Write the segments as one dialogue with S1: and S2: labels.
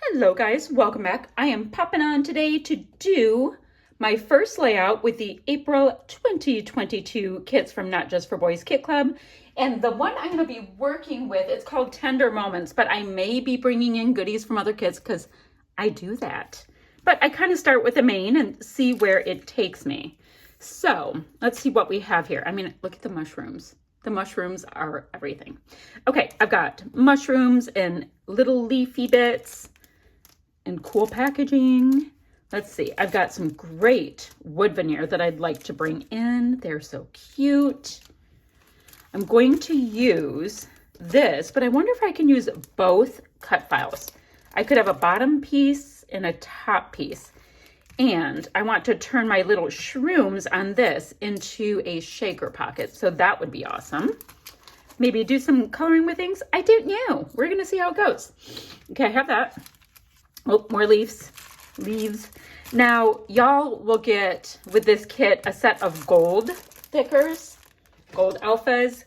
S1: Hello guys, welcome back. I am popping on today to do my first layout with the April 2022 kits from Not Just for Boys Kit Club. And the one I'm going to be working with, it's called Tender Moments, but I may be bringing in goodies from other kits because I do that. But I kind of start with the main and see where it takes me. So let's see what we have here. I mean, look at the mushrooms. The mushrooms are everything. Okay, I've got mushrooms and little leafy bits and cool packaging. Let's see, I've got some great wood veneer that I'd like to bring in. They're so cute. I'm going to use this, but I wonder if I can use both cut files. I could have a bottom piece and a top piece. And I want to turn my little shrooms on this into a shaker pocket. So that would be awesome. Maybe do some coloring with things. I don't know. We're going to see how it goes. Okay, I have that. Oh, more leaves. Now, y'all will get, with this kit, a set of gold thickers, gold alphas.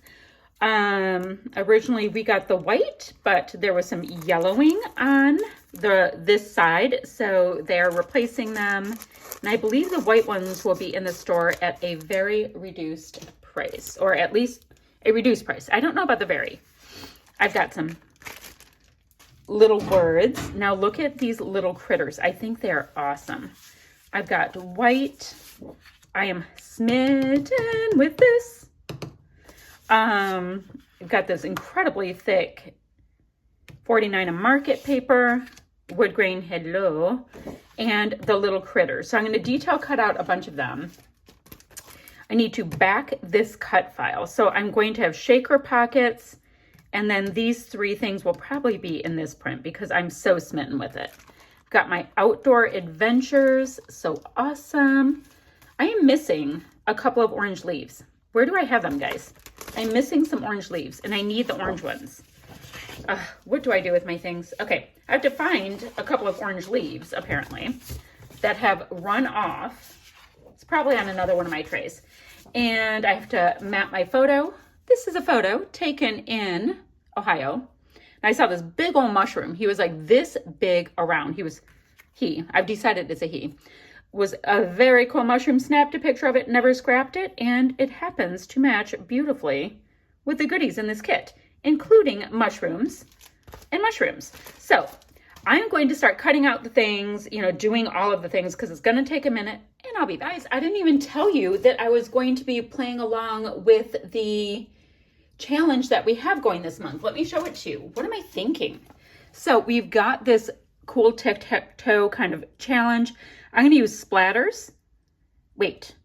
S1: Originally we got the white, but there was some yellowing on this side, so they're replacing them. And I believe the white ones will be in the store at a very reduced price, or at least a reduced price. I don't know about the very. I've got some little words. Now look at these little critters. I think they're awesome. I've got white. I am smitten with this. I've got this incredibly thick 49 market paper, wood grain, hello, and the little critters. So I'm going to detail cut out a bunch of them. I need to back this cut file. So I'm going to have shaker pockets, and then these three things will probably be in this print because I'm so smitten with it. Got my outdoor adventures, so awesome. I am missing a couple of orange leaves. Where do I have them, guys? I'm missing some orange leaves, and I need the orange ones. What do I do with my things? Okay, I have to find a couple of orange leaves, apparently, that have run off. It's probably on another one of my trays. And I have to map my photo. This is a photo taken in Ohio. And I saw this big old mushroom. He was like this big around. I've decided it's a he. Was a very cool mushroom. Snapped a picture of it, never scrapped it, and it happens to match beautifully with the goodies in this kit, including mushrooms and mushrooms. So I'm going to start cutting out the things, doing all of the things because it's going to take a minute, and I'll be back. Guys, I didn't even tell you that I was going to be playing along with the challenge that we have going this month. Let me show it to you. What am I thinking? So we've got this cool tic-tac-toe kind of challenge. I'm going to use splatters. Wait,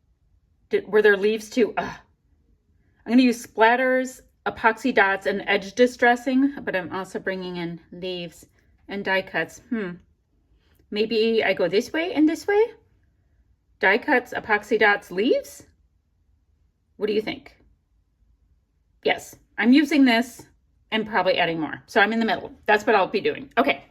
S1: were there leaves too? I'm going to use splatters, epoxy dots, and edge distressing, but I'm also bringing in leaves and die cuts. Maybe I go this way and this way? Die cuts, epoxy dots, leaves? What do you think? Yes, I'm using this and probably adding more. So I'm in the middle. That's what I'll be doing. Okay.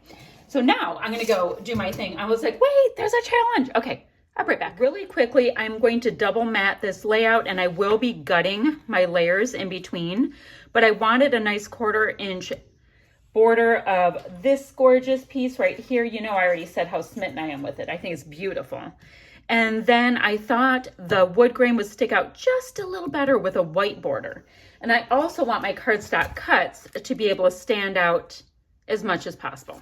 S1: So now I'm going to go do my thing. I was like, wait, there's a challenge. Okay, I'll be right back. Really quickly, I'm going to double mat this layout, and I will be gutting my layers in between, but I wanted a nice 1/4 inch border of this gorgeous piece right here. I already said how smitten I am with it. I think it's beautiful. And then I thought the wood grain would stick out just a little better with a white border. And I also want my cardstock cuts to be able to stand out as much as possible.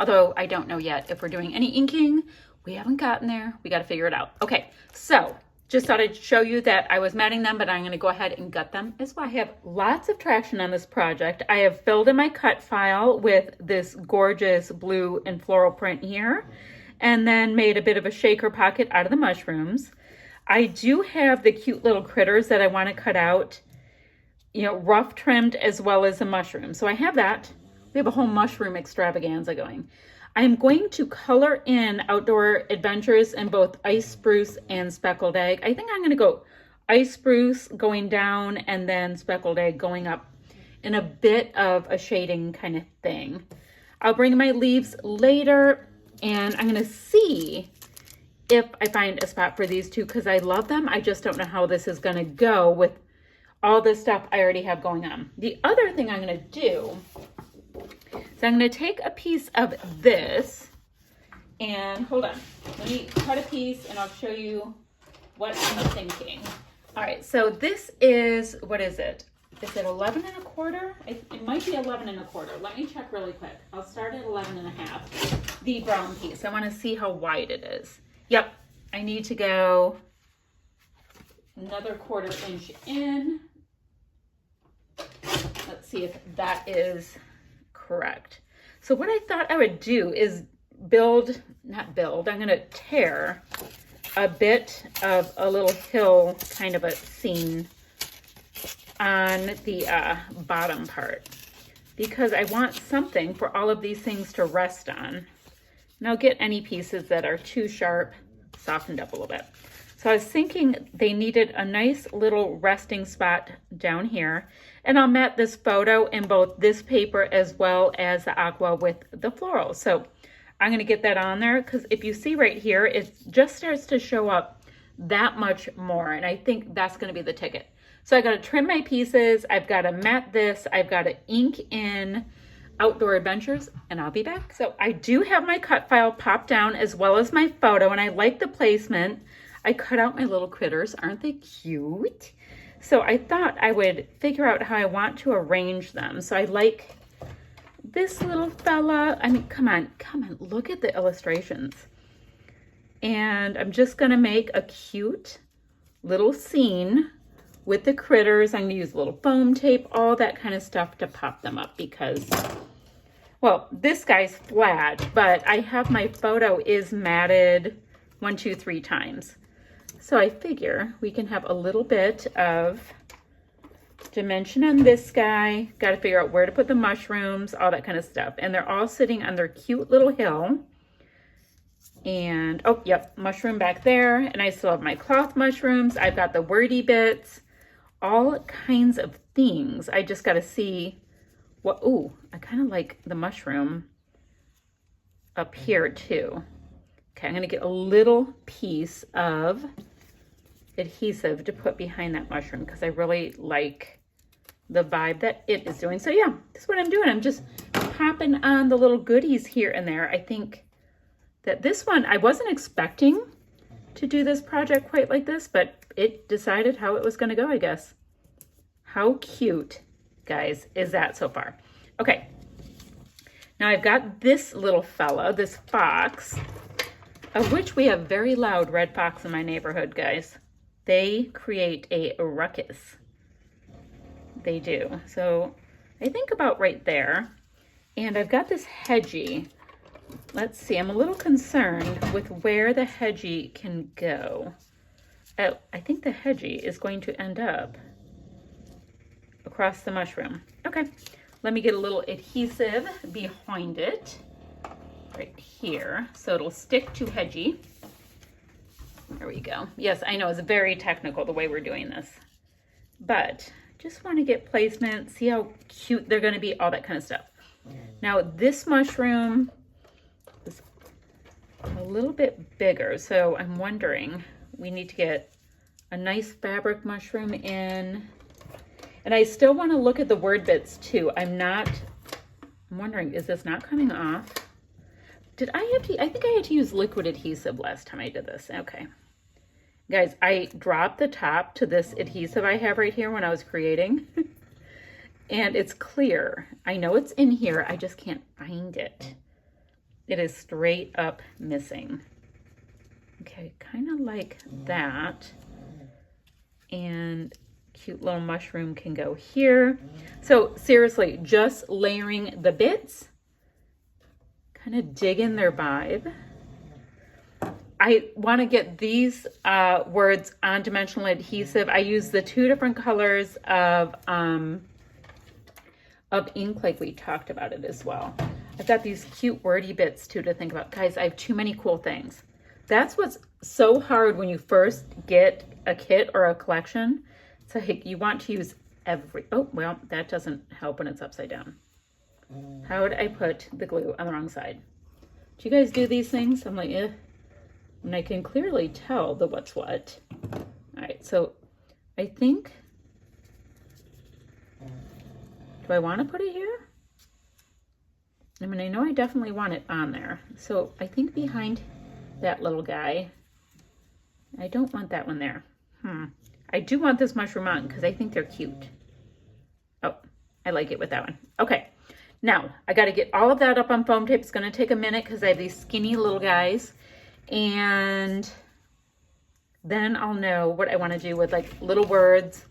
S1: Although I don't know yet if we're doing any inking. We haven't gotten there. We got to figure it out. Okay, so just thought I'd show you that I was matting them, but I'm going to go ahead and gut them as well. I have lots of traction on this project. I have filled in my cut file with this gorgeous blue and floral print here, and then made a bit of a shaker pocket out of the mushrooms. I do have the cute little critters that I want to cut out, rough trimmed as well as the mushrooms. So I have that. We have a whole mushroom extravaganza going. I'm going to color in Outdoor Adventures in both Ice Spruce and Speckled Egg. I think I'm going to go Ice Spruce going down and then Speckled Egg going up in a bit of a shading kind of thing. I'll bring my leaves later, and I'm going to see if I find a spot for these two because I love them. I just don't know how this is going to go with all this stuff I already have going on. The other thing I'm going to do So I'm going to take a piece of this and hold on. Let me cut a piece and I'll show you what I'm thinking. All right, so this is, what is it? Is it 11 1/4? It might be 11 1/4. Let me check really quick. I'll start at 11 1/2. The brown piece. I want to see how wide it is. Yep, I need to go another 1/4 inch in. Let's see if that is correct. So what I thought I would do is I'm going to tear a bit of a little hill kind of a scene on the bottom part, because I want something for all of these things to rest on. And I'll get any pieces that are too sharp softened up a little bit. So I was thinking they needed a nice little resting spot down here. And I'll mat this photo in both this paper as well as the aqua with the floral. So I'm going to get that on there, because if you see right here, it just starts to show up that much more. And I think that's going to be the ticket. So I got to trim my pieces. I've got to mat this. I've got to ink in Outdoor Adventures, and I'll be back. So I do have my cut file popped down as well as my photo, and I like the placement. I cut out my little critters. Aren't they cute? So I thought I would figure out how I want to arrange them. So I like this little fella. I mean, come on, look at the illustrations. And I'm just gonna make a cute little scene with the critters. I'm gonna use a little foam tape, all that kind of stuff to pop them up, because, well, this guy's flat, but I have my photo is matted 1, 2, 3 times. So I figure we can have a little bit of dimension on this guy. Got to figure out where to put the mushrooms, all that kind of stuff. And they're all sitting on their cute little hill. And, oh, yep, mushroom back there. And I still have my cloth mushrooms. I've got the wordy bits, all kinds of things. I just got to see what, ooh, I kind of like the mushroom up here too. Okay, I'm going to get a little piece of adhesive to put behind that mushroom, because I really like the vibe that it is doing. So yeah, that's what I'm doing. I'm just popping on the little goodies here and there. I think that this one, I wasn't expecting to do this project quite like this, but it decided how it was going to go, I guess. How cute, guys, is that so far? Okay, now I've got this little fella, this fox, of which we have very loud red fox in my neighborhood, guys. They create a ruckus. They do. So I think about right there. And I've got this hedgie. Let's see, I'm a little concerned with where the hedgie can go. Oh, I think the hedgie is going to end up across the mushroom. Okay, let me get a little adhesive behind it. Right here, so it'll stick to hedgie. There we go. Yes, I know it's very technical the way we're doing this, but just want to get placement, see how cute they're going to be, all that kind of stuff. Now this mushroom is a little bit bigger, so I'm wondering, we need to get a nice fabric mushroom in, and I still want to look at the word bits too. I'm wondering, is this not coming off? Did I have to, I think I had to use liquid adhesive last time I did this. Okay. Guys, I dropped the top to this adhesive I have right here when I was creating. And it's clear. I know it's in here. I just can't find it. It is straight up missing. Okay, kind of like that. And cute little mushroom can go here. So seriously, just layering the bits, kind of dig in their vibe. I want to get these words on dimensional adhesive. I use the 2 different colors of ink like we talked about it as well. I've got these cute wordy bits too to think about. Guys, I have too many cool things. That's what's so hard when you first get a kit or a collection. It's like you want to use oh, well, that doesn't help when it's upside down. How would I put the glue on the wrong side? Do you guys do these things? I'm like, eh. And I can clearly tell the what's what. All right, so I think, do I want to put it here? I mean, I know I definitely want it on there. So I think behind that little guy, I don't want that one there. I do want this mushroom on because I think they're cute. Oh, I like it with that one. Okay, now I got to get all of that up on foam tape. It's going to take a minute because I have these skinny little guys. And then I'll know what I want to do with like little words.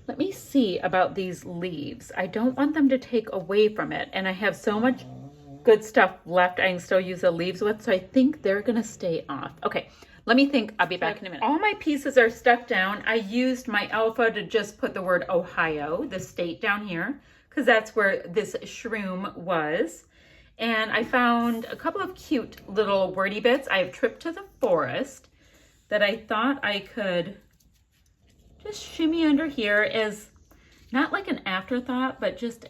S1: Let me see about these leaves. I don't want them to take away from it. And I have so much good stuff left I can still use the leaves with. So I think they're going to stay off. Okay, let me think. I'll be back in a minute. All my pieces are stuck down. I used my Alpha to just put the word Ohio, the state, down here, because that's where this shroom was. And I found a couple of cute little wordy bits. I have Trip to the Forest that I thought I could just shimmy under here as not like an afterthought, but just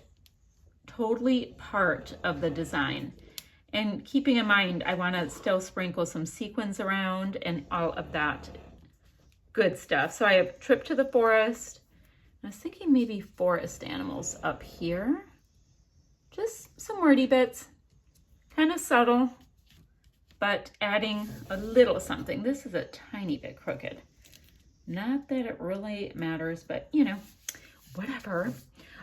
S1: totally part of the design. And keeping in mind, I want to still sprinkle some sequins around and all of that good stuff. So I have Trip to the Forest. I was thinking maybe forest animals up here. Just some wordy bits, kind of subtle, but adding a little something. This is a tiny bit crooked. Not that it really matters, but you know, whatever.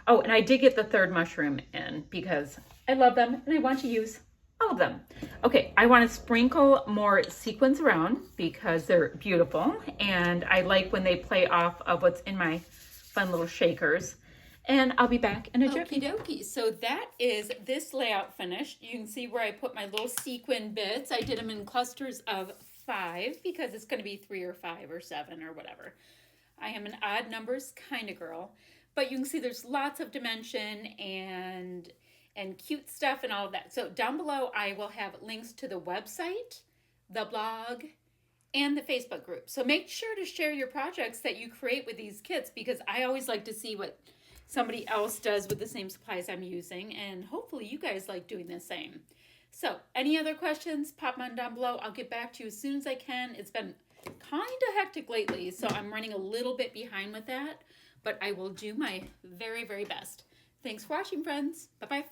S1: Oh, and I did get the third mushroom in because I love them and I want to use all of them. Okay, I want to sprinkle more sequins around because they're beautiful and I like when they play off of what's in my fun little shakers. And I'll be back in a jiffy. Okie dokie. So that is this layout finished. You can see where I put my little sequin bits. I did them in clusters of 5 because it's going to be 3 or 5 or 7 or whatever. I am an odd numbers kind of girl. But you can see there's lots of dimension and cute stuff and all of that. So down below I will have links to the website, the blog, and the Facebook group. So make sure to share your projects that you create with these kits because I always like to see what somebody else does with the same supplies I'm using, and hopefully you guys like doing the same. So any other questions, pop them down below. I'll get back to you as soon as I can. It's been kind of hectic lately, so I'm running a little bit behind with that, but I will do my very, very best. Thanks for watching, friends. Bye-bye.